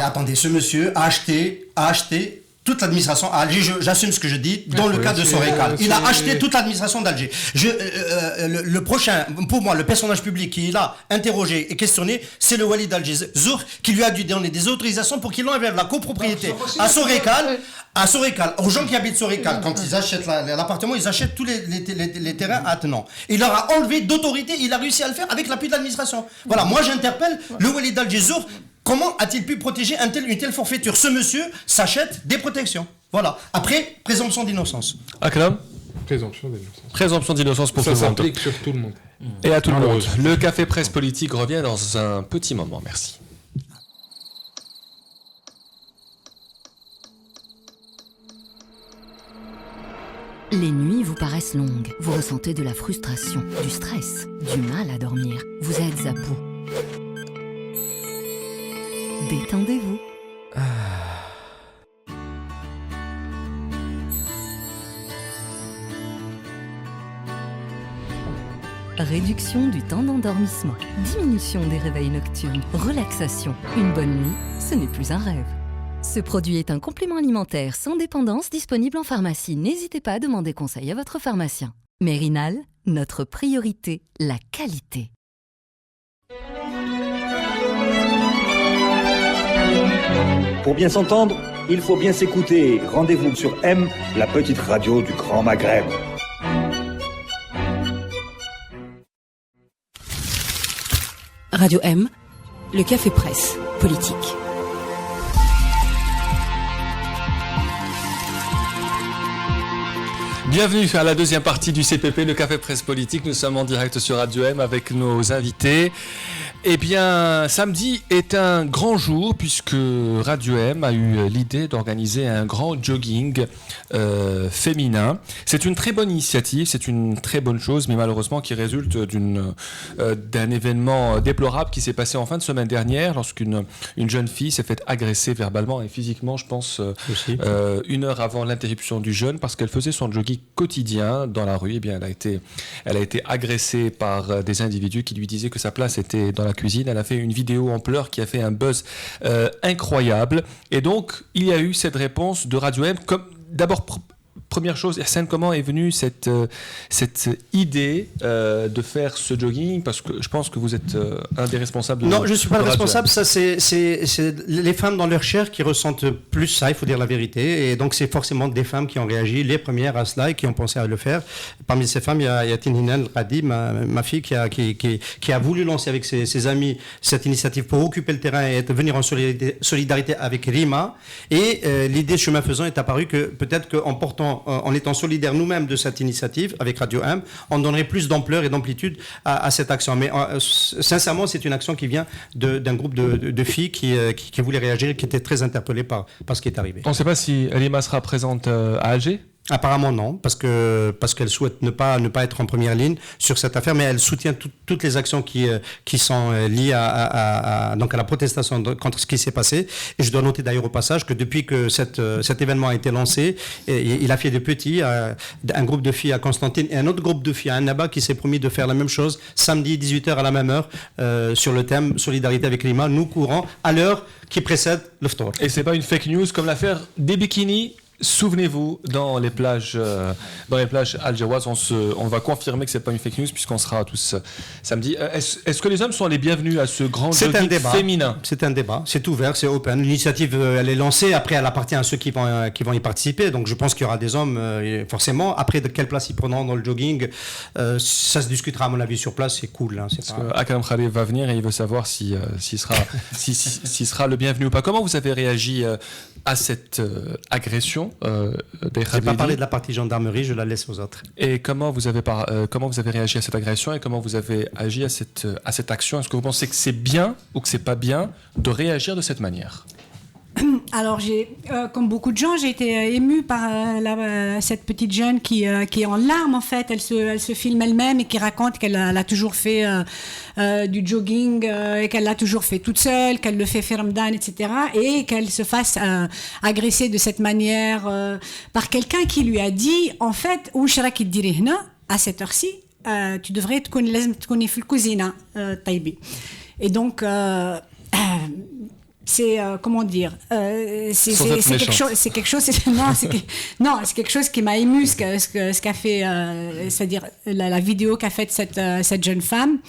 Attendez, ce monsieur a acheté toute l'administration à Alger, j'assume ce que je dis, dans le cas de Sorecal. Il a acheté toute l'administration d'Alger. Le prochain, pour moi, le personnage public qui l'a interrogé et questionné, c'est le Walid Al-Zour qui lui a dû donner des autorisations pour qu'il enlève la copropriété à Sorecal, aux gens qui habitent Sorecal. Quand ils achètent l'appartement, ils achètent tous les terrains attenants. Il leur a enlevé d'autorité, il a réussi à le faire avec l'appui de l'administration. Voilà, moi j'interpelle le Walid Al-Zour. Comment a-t-il pu protéger une telle forfaiture? Ce monsieur s'achète des protections. Voilà. Après, présomption d'innocence. Akram? Présomption d'innocence. Présomption d'innocence pour tout le monde. Ça s'applique sur tout le monde. Et à tout le monde. Le Café Presse Politique revient dans un petit moment. Merci. Les nuits vous paraissent longues. Vous ressentez de la frustration, du stress, du mal à dormir. Vous êtes à bout. Détendez-vous. Réduction du temps d'endormissement, diminution des réveils nocturnes, relaxation. Une bonne nuit, ce n'est plus un rêve. Ce produit est un complément alimentaire sans dépendance disponible en pharmacie. N'hésitez pas à demander conseil à votre pharmacien. Mérinal, notre priorité, la qualité. Pour bien s'entendre, il faut bien s'écouter. Rendez-vous sur M, la petite radio du Grand Maghreb. Radio M, le Café Presse Politique. Bienvenue à la deuxième partie du CPP, le Café Presse Politique. Nous sommes en direct sur Radio M avec nos invités. Eh bien, samedi est un grand jour puisque Radio M a eu l'idée d'organiser un grand jogging féminin. C'est une très bonne initiative, c'est une très bonne chose, mais malheureusement qui résulte d'un événement déplorable qui s'est passé en fin de semaine dernière lorsqu'une jeune fille s'est fait agresser verbalement et physiquement, je pense, 1 heure avant l'interruption du jeûne parce qu'elle faisait son jogging quotidien dans la rue. Eh bien, elle a été agressée par des individus qui lui disaient que sa place était dans la cuisine. Elle a fait une vidéo en pleurs qui a fait un buzz incroyable. Et donc, il y a eu cette réponse de Radio M. D'abord, première chose, Ihsan, comment est venue cette idée de faire ce jogging? Parce que je pense que vous êtes un des responsables de. Non, je ne suis pas le responsable. Ça, c'est les femmes dans leur chair qui ressentent plus ça, il faut dire la vérité. Et donc, c'est forcément des femmes qui ont réagi les premières à cela et qui ont pensé à le faire. Parmi ces femmes, il y a Tinhinan Radi, ma fille, qui a voulu lancer avec ses amis cette initiative pour occuper le terrain et venir en solidarité avec Rima. Et l'idée, chemin faisant, est apparue que peut-être en étant solidaires nous-mêmes de cette initiative avec Radio M, on donnerait plus d'ampleur et d'amplitude à cette action. Mais sincèrement, c'est une action qui vient d'un groupe de filles qui voulaient réagir et qui étaient très interpellées par ce qui est arrivé. On ne sait pas si Rima sera présente à Alger? Apparemment non, parce qu'elle souhaite ne pas être en première ligne sur cette affaire, mais elle soutient toutes les actions qui sont liées à la protestation contre ce qui s'est passé. Et je dois noter d'ailleurs au passage que depuis que cet événement a été lancé, il a fait des petits, un groupe de filles à Constantine et un autre groupe de filles à Annaba qui s'est promis de faire la même chose samedi 18h à la même heure sur le thème solidarité avec Rima, nous courant à l'heure qui précède le ftour. Et c'est pas une fake news comme l'affaire des bikinis? Souvenez-vous, dans les plages algéroises, on va confirmer que c'est pas une fake news puisqu'on sera tous samedi. Est-ce que les hommes sont les bienvenus à ce grand jogging féminin? C'est un débat, c'est ouvert, c'est open. L'initiative, elle est lancée. Après, elle appartient à ceux qui vont y participer. Donc, je pense qu'il y aura des hommes, forcément. Après, de quelle place ils prendront dans le jogging, ça se discutera à mon avis sur place. C'est cool. Hein, parce que Akram Khalil va venir et il veut savoir s'il sera le bienvenu ou pas. Comment vous avez réagi à cette agression? Je n'ai pas parlé de la partie gendarmerie, je la laisse aux autres. Et comment vous avez réagi à cette agression et comment vous avez agi à cette action? Est-ce que vous pensez que c'est bien ou que c'est pas bien de réagir de cette manière? Alors, comme beaucoup de gens, j'ai été émue par cette petite jeune qui est en larmes, en fait. Elle se filme elle-même et qui raconte qu'elle a toujours fait du jogging et qu'elle l'a toujours fait toute seule, qu'elle le fait Ramadan, etc. Et qu'elle se fasse agresser de cette manière par quelqu'un qui lui a dit, en fait, à cette heure-ci, tu devrais être connaître la cuisine, Taïbi. Et donc... c'est comment dire, c'est quelque chose c'est quelque chose qui m'a ému, ce qu'a fait, c'est-à-dire la vidéo qu'a faite cette jeune femme.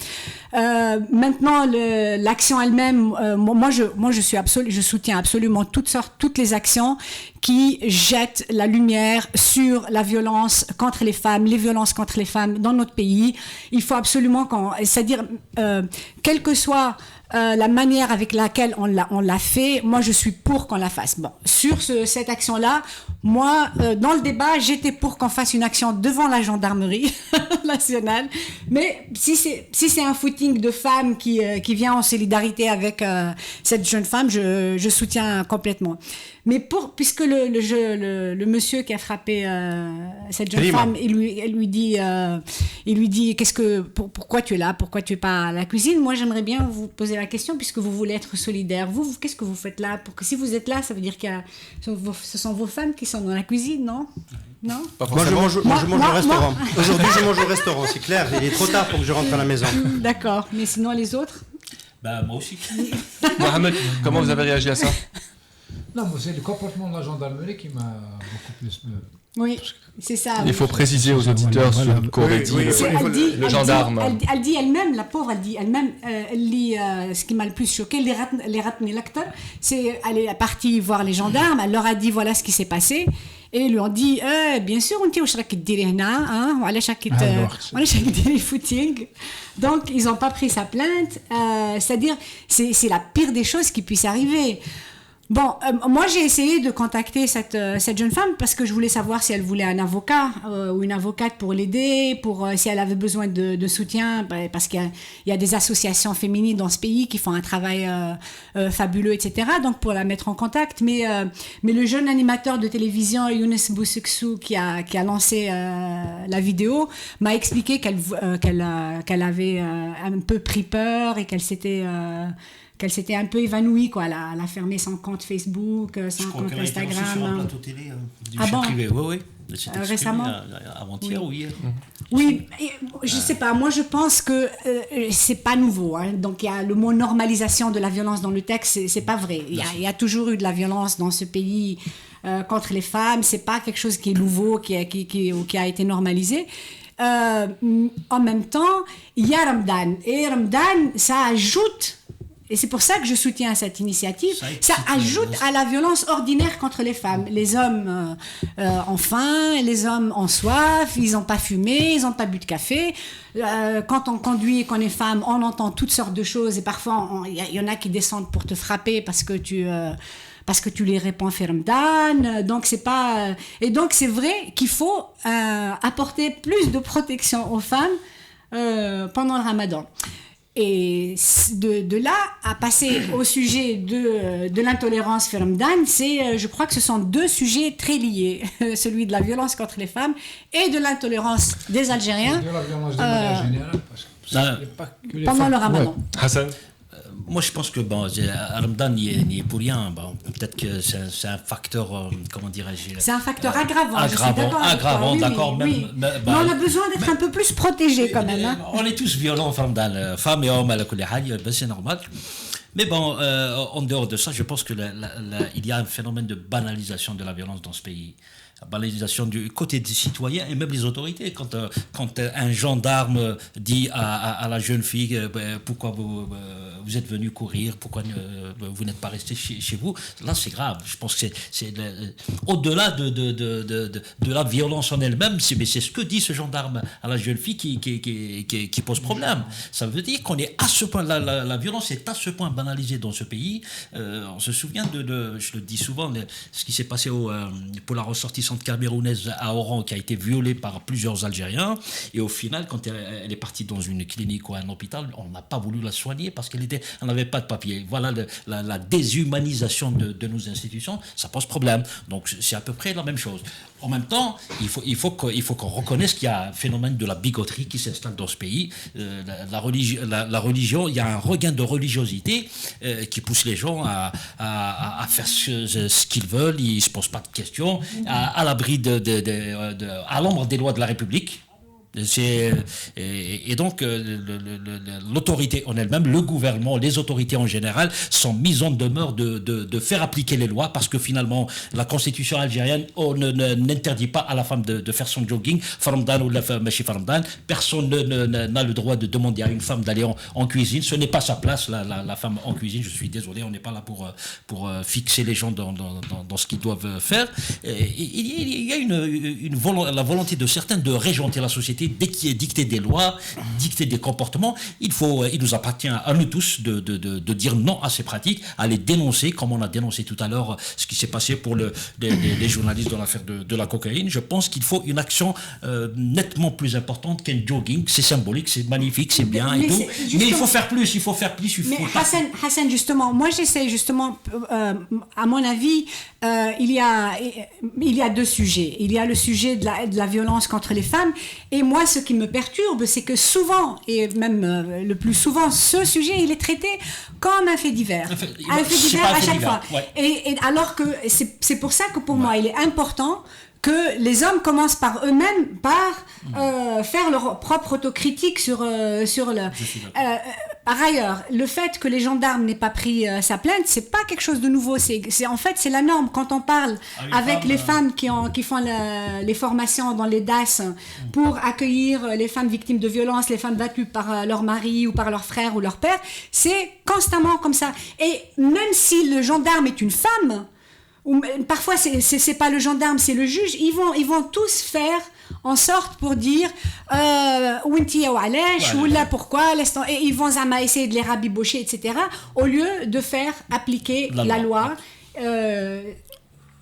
Maintenant, l'action elle-même, moi je soutiens absolument toutes les actions qui jettent la lumière sur la violence contre les femmes, les violences contre les femmes dans notre pays. Il faut absolument c'est-à-dire quelle que soit la manière avec laquelle on l'a fait, moi je suis pour qu'on la fasse. Bon, sur cette action-là, moi, dans le débat, j'étais pour qu'on fasse une action devant la gendarmerie nationale. Mais si c'est un footing de femmes qui vient en solidarité avec cette jeune femme, je soutiens complètement. Mais puisque le monsieur qui a frappé cette jeune femme, il lui dit pourquoi tu es là, pourquoi tu es pas à la cuisine. Moi, j'aimerais bien vous poser la question, puisque vous voulez être solidaire. Vous qu'est-ce que vous faites là? Pour que si vous êtes là, ça veut dire ce sont vos femmes qui sont dans la cuisine, non? Non. Moi, je mange au restaurant. Aujourd'hui, je mange au restaurant, c'est clair. Il est trop tard pour que je rentre à la maison. D'accord. Mais sinon, les autres? Moi aussi. Mohamed, comment vous avez réagi à ça? Non, moi, c'est le comportement de la gendarmerie qui m'a beaucoup plus... Oui, c'est ça. Il faut préciser aux auditeurs ce qu'aurait dit le gendarme. Elle dit elle-même, la pauvre, elle dit elle-même, elle lit ce qui m'a le plus choqué, les ratni l'acteur, c'est elle est partie voir les gendarmes, elle leur a dit voilà ce qui s'est passé. Et ils lui ont dit bien sûr on footing. Donc ils n'ont pas pris sa plainte, c'est-à-dire c'est la pire des choses qui puisse arriver. Bon, moi j'ai essayé de contacter cette jeune femme parce que je voulais savoir si elle voulait un avocat ou une avocate pour l'aider, si elle avait besoin de soutien, parce qu'il y a des associations féminines dans ce pays qui font un travail fabuleux, etc. Donc pour la mettre en contact. Mais le jeune animateur de télévision Younes Boussouksou qui a lancé la vidéo m'a expliqué qu'elle avait un peu pris peur et qu'elle s'était un peu évanouie, quoi. Elle a fermé son compte Facebook, son compte Instagram. Je crois qu'elle a été sur un plateau télé du chaîne privée. Oui. C'était récemment. Avant-hier ou hier. Oui, je sais pas. Moi, je pense que c'est pas nouveau. Hein. Donc, il y a le mot normalisation de la violence dans le texte, c'est pas vrai. Il y a toujours eu de la violence dans ce pays contre les femmes. C'est pas quelque chose qui est nouveau, qui a été normalisé. En même temps, il y a Ramadan. Et Ramadan, ça ajoute. Et c'est pour ça que je soutiens cette initiative. Ça ajoute à la violence ordinaire contre les femmes. Les hommes ont faim, les hommes ont soif, ils n'ont pas fumé, ils n'ont pas bu de café. Quand on conduit et qu'on est femme, on entend toutes sortes de choses. Et parfois, il y en a qui descendent pour te frapper parce que tu les réponds Ramadan. Donc c'est pas. Et donc c'est vrai qu'il faut apporter plus de protection aux femmes pendant le Ramadan. Et de là à passer au sujet de l'intolérance Ramadan, je crois que ce sont deux sujets très liés, celui de la violence contre les femmes et de l'intolérance des Algériens. De la violence de manière générale, parce que pas que les pendant femmes. le Ramadan. Ouais. Hassan. Moi, je pense que Ramadan n'y est pour rien. Peut-être que c'est un facteur, comment dirais-je... C'est un facteur aggravant. Je suis d'accord. D'accord. Oui. Mais on a besoin d'être un peu plus protégés quand même. Hein. On est tous violents, femmes et hommes, c'est normal. Mais bon, en dehors de ça, je pense qu'il y a un phénomène de banalisation de la violence dans ce pays. La banalisation du côté des citoyens et même des autorités. Quand un gendarme dit à la jeune fille pourquoi vous êtes venu courir, pourquoi vous n'êtes pas resté chez vous, là c'est grave. Je pense que c'est au-delà de la violence en elle-même, c'est ce que dit ce gendarme à la jeune fille qui pose problème. Ça veut dire qu'on est à ce point, la violence est à ce point banalisée dans ce pays. On se souvient je le dis souvent, ce qui s'est passé pour la ressortissante camerounaise à Oran qui a été violée par plusieurs Algériens, et au final quand elle est partie dans une clinique ou un hôpital, on n'a pas voulu la soigner parce qu'elle n'avait pas de papier. Voilà la déshumanisation de nos institutions, ça pose problème. Donc c'est à peu près la même chose. En même temps, il faut qu'on reconnaisse qu'il y a un phénomène de la bigoterie qui s'installe dans ce pays. La religion, il y a un regain de religiosité qui pousse les gens à faire ce qu'ils veulent. Ils ne se posent pas de questions, à l'abri à l'ombre des lois de la République. Et donc, l'autorité en elle-même, le gouvernement, les autorités en général, sont mises en demeure de faire appliquer les lois, parce que finalement, la constitution algérienne n'interdit pas à la femme de faire son jogging, Farmdan ou la femme Farmdan. Personne n'a le droit de demander à une femme d'aller en cuisine. Ce n'est pas sa place, la femme en cuisine. Je suis désolé, on n'est pas là pour fixer les gens dans ce qu'ils doivent faire. Il y a la volonté de certains de régenter la société dès qu'il est dicté des lois, dicter des comportements. Il nous appartient à nous tous de dire non à ces pratiques, à les dénoncer, comme on a dénoncé tout à l'heure ce qui s'est passé pour les journalistes dans l'affaire de la cocaïne. Je pense qu'il faut une action nettement plus importante qu'un jogging. C'est symbolique, c'est magnifique, c'est bien et tout. Mais il faut faire plus, Mais Hassan, justement, moi j'essaie justement, à mon avis, il y a deux sujets. Il y a le sujet de la violence contre les femmes, et moi ce qui me perturbe, c'est que souvent, et même le plus souvent, ce sujet il est traité comme un fait divers. Un fait divers à chaque fois. Ouais. Et alors que c'est pour ça que pour moi il est important que les hommes commencent par eux-mêmes faire leur propre autocritique sur le. Par ailleurs, le fait que les gendarmes n'aient pas pris sa plainte, c'est pas quelque chose de nouveau. En fait, c'est la norme. Quand on parle avec les femmes qui font les formations dans les DAS pour accueillir les femmes victimes de violences, les femmes battues par leur mari ou par leur frère ou leur père, c'est constamment comme ça. Et même si le gendarme est une femme, ou parfois c'est pas le gendarme, c'est le juge, ils vont tous faire en sorte pour dire ou là pourquoi, et ils vont essayer de les rabibocher, etc., au lieu de faire appliquer la loi.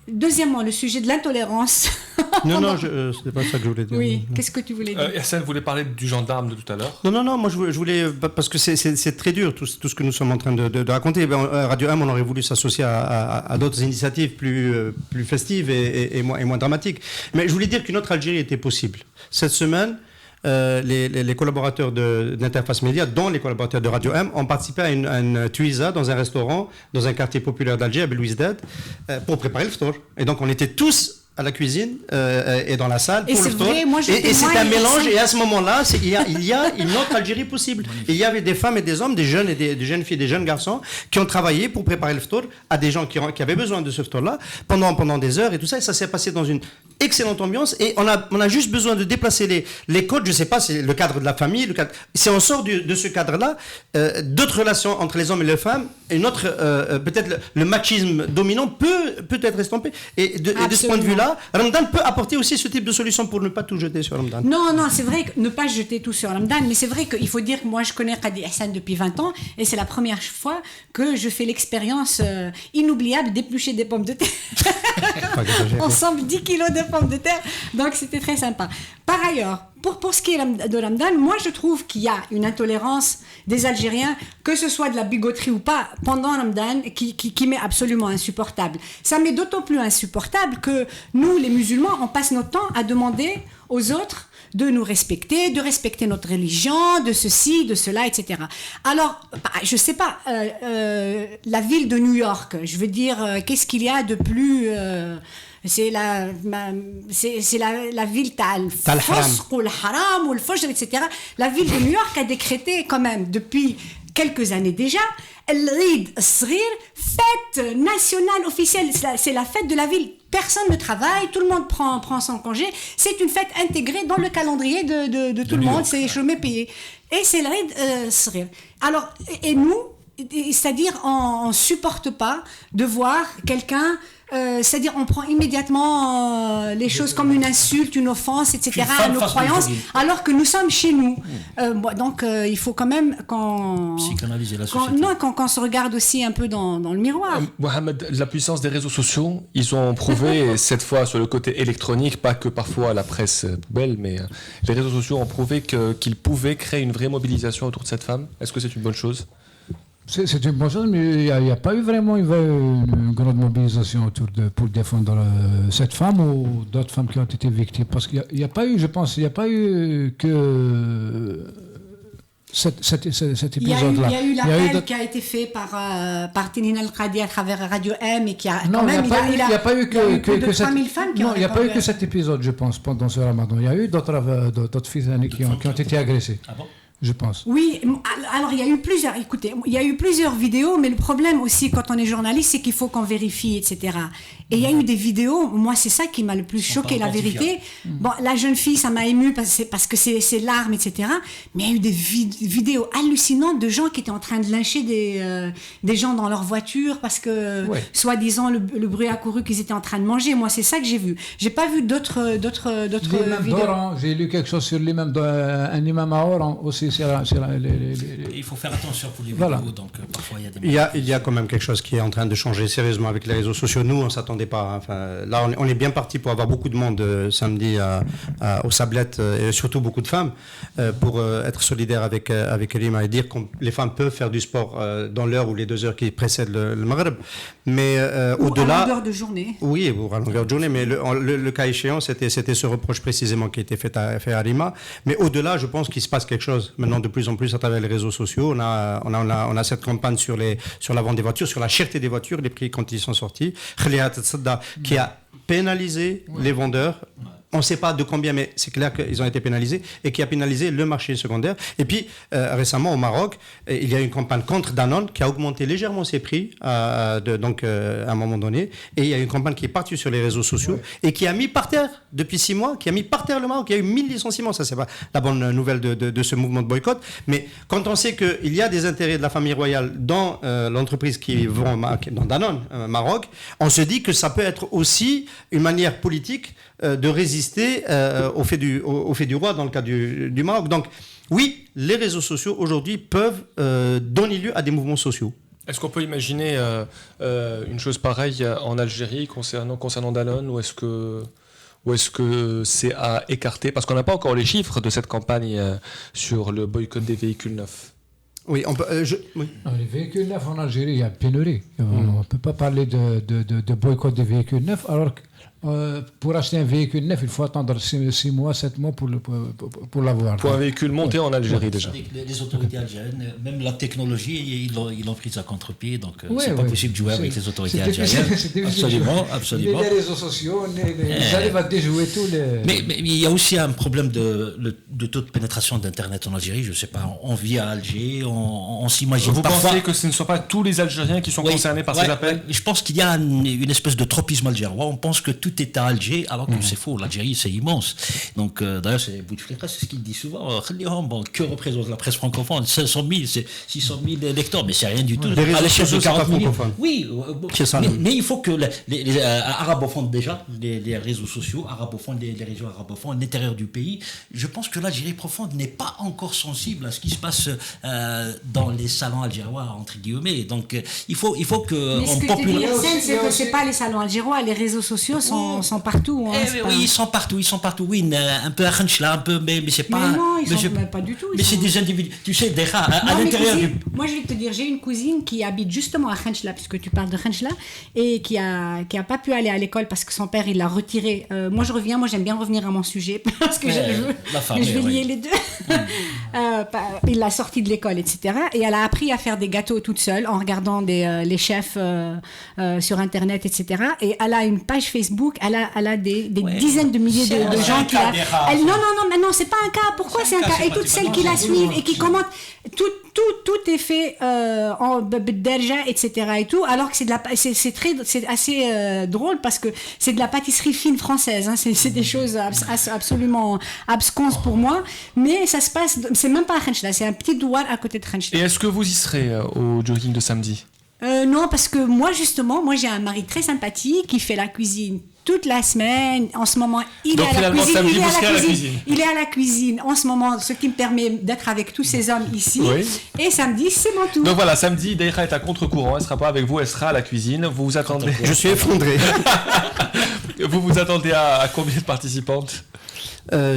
Deuxièmement, le sujet de l'intolérance. Non, c'était pas ça que je voulais dire. Oui, qu'est-ce que tu voulais dire? Hassan voulait parler du gendarme de tout à l'heure. Non, moi je voulais, parce que c'est très dur tout ce que nous sommes en train de raconter. Radio 1, on aurait voulu s'associer à d'autres initiatives plus festives et moins dramatiques. Mais je voulais dire qu'une autre Algérie était possible. Cette semaine, les collaborateurs d'Interface Média, dont les collaborateurs de Radio M, ont participé à une tuisa dans un restaurant, dans un quartier populaire d'Alger, à Belouizdad, pour préparer le ftour. Et donc on était tous à la cuisine et dans la salle pour le ftour. Et c'est un mélange, et à ce moment-là, il y a une autre Algérie possible. Et il y avait des femmes et des hommes, des jeunes et des jeunes filles, des jeunes garçons qui ont travaillé pour préparer le ftour à des gens qui avaient besoin de ce ftour-là pendant des heures et tout ça. Et ça s'est passé dans une excellente ambiance, et on a juste besoin de déplacer les codes. Je sais pas, c'est le cadre de la famille, si on sort de ce cadre-là, d'autres relations entre les hommes et les femmes, et peut-être le machisme dominant peut être estompé. Et de ce point de vue-là, Ramadan peut apporter aussi ce type de solution pour ne pas tout jeter sur Ramadan. Non, c'est vrai que ne pas jeter tout sur Ramadan, mais c'est vrai qu'il faut dire que moi je connais Qadi Hassan depuis 20 ans, et c'est la première fois que je fais l'expérience inoubliable d'éplucher des pommes de terre. Ensemble 10 kilos de pommes de terre, donc c'était très sympa. Par ailleurs, pour ce qui est de Ramadan, moi je trouve qu'il y a une intolérance des Algériens, que ce soit de la bigoterie ou pas, pendant Ramadan, qui m'est absolument insupportable. Ça m'est d'autant plus insupportable que nous, les musulmans, on passe notre temps à demander aux autres de nous respecter, de respecter notre religion, de ceci, de cela, etc. Alors, je sais pas, la ville de New York, je veux dire, qu'est-ce qu'il y a de plus... c'est la ville etc. La ville de New York a décrété quand même depuis quelques années déjà l'Eid Sghir, fête nationale officielle. C'est la fête de la ville. Personne ne travaille, tout le monde prend son congé. C'est une fête intégrée dans le calendrier de tout le monde. C'est chômé payé. Et c'est l'Eid Sghir. Alors, et nous, c'est-à-dire on supporte pas de voir quelqu'un... c'est-à-dire on prend immédiatement les choses comme une insulte, une offense, etc. à nos croyances, alors que nous sommes chez nous. Donc il faut quand même psychanalyser la société. Qu'on se regarde aussi un peu dans le miroir. Mohamed, la puissance des réseaux sociaux, ils ont prouvé cette fois sur le côté électronique, pas que parfois la presse poubelle, mais les réseaux sociaux ont prouvé qu'ils pouvaient créer une vraie mobilisation autour de cette femme. Est-ce que c'est une bonne chose ? C'est une bonne chose, mais il n'y a pas eu vraiment une grande mobilisation pour défendre cette femme ou d'autres femmes qui ont été victimes. Parce qu'il n'y a pas eu, je pense, il n'y a pas eu que cet épisode-là. Il y a eu l'appel qui a été fait par Tinina Al-Qadi à travers Radio M et qui a non, quand même... il n'y a pas eu que 3000 femmes qui ont répondu. Non, il n'y a pas eu que cet épisode, je pense, pendant ce ramadan. Il y a eu d'autres filles qui ont été agressées. Ah bon? Je pense. Oui, alors il y a eu plusieurs vidéos, mais le problème aussi quand on est journaliste, c'est qu'il faut qu'on vérifie, etc. Et il y a eu des vidéos, moi c'est ça qui m'a le plus choqué, la vérité. Bon, la jeune fille, ça m'a ému parce que c'est l'arme, etc. Mais il y a eu des vidéos hallucinantes de gens qui étaient en train de lyncher des gens dans leur voiture parce que, soi-disant, le bruit a couru qu'ils étaient en train de manger. Moi, c'est ça que j'ai vu. J'ai pas vu d'autres vidéos. J'ai lu quelque chose sur l'imam un imam à Oran aussi. Il faut faire attention pour les vidéos, donc parfois il y a quand même quelque chose qui est en train de changer sérieusement avec les réseaux sociaux. Nous, on s'attendait pas. Enfin, là, on est bien parti pour avoir beaucoup de monde samedi aux Sablettes et surtout beaucoup de femmes pour être solidaire avec Rima et dire que les femmes peuvent faire du sport dans l'heure ou les 2 heures qui précèdent le Maghreb. Mais au-delà. À longueur de journée. Oui, à longueur de journée. Mais le cas échéant, c'était ce reproche précisément qui a été fait à Rima. Mais au-delà, je pense qu'il se passe quelque chose. Maintenant, de plus en plus, à travers les réseaux sociaux, on a cette campagne sur la vente des voitures, sur la cherté des voitures, les prix quand ils sont sortis, qui a pénalisé les vendeurs. On ne sait pas de combien, mais c'est clair qu'ils ont été pénalisés et qui a pénalisé le marché secondaire. Et puis, récemment, au Maroc, il y a une campagne contre Danone qui a augmenté légèrement ses prix à un moment donné. Et il y a une campagne qui est partie sur les réseaux sociaux et qui a mis par terre, depuis 6 mois, qui a mis par terre le Maroc. Il y a eu 1000 licenciements. Ça, c'est pas la bonne nouvelle de ce mouvement de boycott. Mais quand on sait qu'il y a des intérêts de la famille royale dans l'entreprise qui vend dans Danone, Maroc, on se dit que ça peut être aussi une manière politique de résister au fait du roi dans le cas du Maroc. Donc oui, les réseaux sociaux aujourd'hui peuvent donner lieu à des mouvements sociaux. Est-ce qu'on peut imaginer une chose pareille en Algérie concernant Danone ou est-ce que c'est à écarter parce qu'on n'a pas encore les chiffres de cette campagne sur le boycott des véhicules neufs? Oui, on peut. Oui. Les véhicules neufs en Algérie, il y a pénurie. On ne peut pas parler de boycott des véhicules neufs alors que pour acheter un véhicule neuf, il faut attendre 6 mois, 7 mois pour l'avoir. Pour un véhicule monté en Algérie déjà. Les autorités algériennes, même la technologie, ils l'ont prise à contre-pied, donc c'est pas possible de jouer avec les autorités algériennes. Absolument. Les réseaux sociaux, ils arrivent à déjouer tous les... Mais il y a aussi un problème de taux de pénétration d'Internet en Algérie. Je ne sais pas, on vit à Alger, on s'imagine Vous parfois... pensez que ce ne sont pas tous les Algériens qui sont concernés par ces appels? Je pense qu'il y a une espèce de tropisme algérois. On pense que tout est à Alger, alors que c'est faux. L'Algérie, c'est immense. Donc, d'ailleurs, c'est Bouteflika, c'est ce qu'il dit souvent. Que représente la presse francophone? 500 000, c'est 600 000 lecteurs, mais c'est rien du tout. Les réseaux sociaux, c'est pas francophone. Oui, mais il faut que les arabophones, déjà, les réseaux sociaux, arabophones, les régions arabophones, à l'intérieur du pays, je pense que l'Algérie profonde n'est pas encore sensible à ce qui se passe dans les salons algérois, entre guillemets. Donc, il faut que... Mais ce que tu dis, c'est que c'est pas les salons algérois, les réseaux sociaux sont partout. Oui, ils sont partout. Oui, un peu à Khenchla, un peu, mais c'est pas... Mais non, ils sont pas du tout. Mais c'est des individus. Tu sais, des rats à l'intérieur du... Moi, je vais te dire, j'ai une cousine qui habite justement à Khenchla, puisque tu parles de Khenchla, et qui a pas pu aller à l'école parce que son père, il l'a retiré. Moi, j'aime bien revenir à mon sujet, parce que je vais lier les deux. Il l'a sortie de l'école, etc. Et elle a appris à faire des gâteaux toute seule, en regardant les chefs sur Internet, etc. Et elle a une page Facebook, elle a des dizaines de milliers de gens qui la... Non, c'est pas un cas. Pourquoi c'est un cas? Et toutes celles qui la suivent et qui commentent, tout est fait en derja, etc. et tout, alors que c'est assez drôle parce que c'est de la pâtisserie fine française. C'est des choses absolument absconses pour moi, mais ça se passe, c'est même pas à Khenchla, c'est un petit douar à côté de Khenchla. Et est-ce que vous y serez au jogging de samedi? Non, parce que moi j'ai un mari très sympathique qui fait la cuisine toute la semaine. En ce moment, il est à la cuisine en ce moment, ce qui me permet d'être avec tous ces hommes ici. Oui. Et samedi, c'est mon tour. Donc voilà, samedi, Daïra est à contre-courant. Elle sera pas avec vous, elle sera à la cuisine. Vous vous attendez. Je suis effondré. Vous vous attendez à combien de participantes?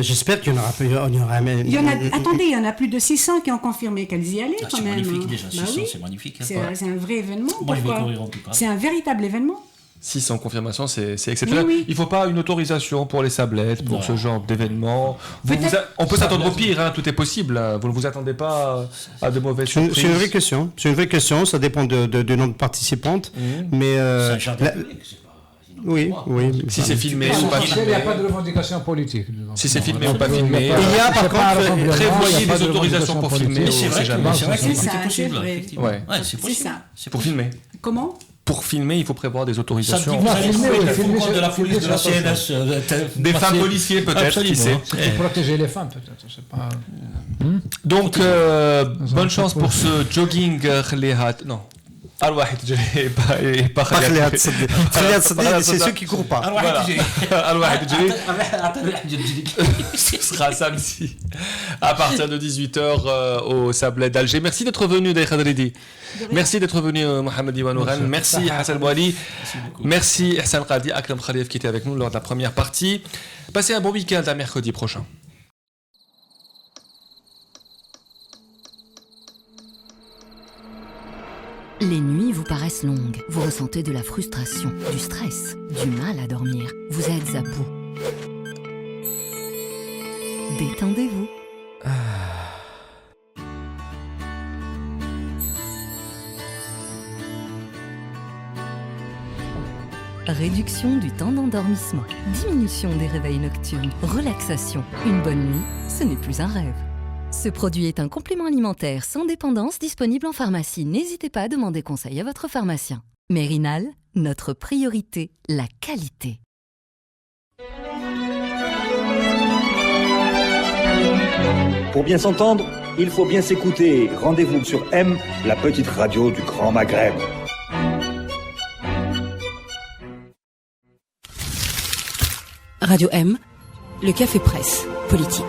J'espère qu'il y en aura plus. Attendez, il y en a plus de 600 qui ont confirmé qu'elles y allaient quand même. C'est magnifique déjà, 600, c'est magnifique. C'est un vrai événement. Moi, je vais courir en tout cas. C'est un véritable événement. Si c'est en confirmation, c'est exceptionnel. Oui, oui. Il ne faut pas une autorisation pour les sablettes, pour ce genre d'événement. On peut s'attendre au pire, hein, tout est possible. Hein. Vous ne vous attendez pas à de mauvaises surprises. C'est une vraie question. C'est une vraie question. Ça dépend du nombre de participantes. Mais C'est un jardin public, c'est pas... oui. Si c'est filmé ou pas Il filmé. n'y a pas de revendication politique. Si c'est filmé ou pas filmé. Il y a par contre prévoyez des autorisations pour filmer. Mais c'est vrai, c'est vrai que C'est c'est ça, possible, c'est vrai. effectivement. Ouais. Ouais, c'est C'est possible. ça. C'est Pour possible. filmer. Comment? Pour filmer, il faut prévoir des Ça dit, autorisations. vous allez filmer, trouver oui, le filmer, contrôle de la c'est- police, de la filmer, CNS. Des femmes policiers peut-être, qui sait. Pour protéger les femmes, peut-être. C'est pas... Donc, bonne chance pour ce jogging. Non. الواحد تجري با خليها تصدق خليها تصدق c'est ceux qui courent pas. الواحد تجري Ce sera samedi à partir de 18h au Sablé d'Alger. Merci d'être venu, Day Khadridi. Merci d'être venu, Mohamed Iwanouran. Merci, Hassan Bouali. Merci, Hassan Qadi, Akram Khalif qui était avec nous lors de la première partie. Passez un bon week-end à mercredi prochain. Les nuits vous paraissent longues, vous ressentez de la frustration, du stress, du mal à dormir, vous êtes à bout. Détendez-vous. Réduction du temps d'endormissement, diminution des réveils nocturnes, relaxation. Une bonne nuit, ce n'est plus un rêve. Ce produit est un complément alimentaire sans dépendance disponible en pharmacie. N'hésitez pas à demander conseil à votre pharmacien. Mérinal, notre priorité, la qualité. Pour bien s'entendre, il faut bien s'écouter. Rendez-vous sur M, la petite radio du Grand Maghreb. Radio M, le café presse politique.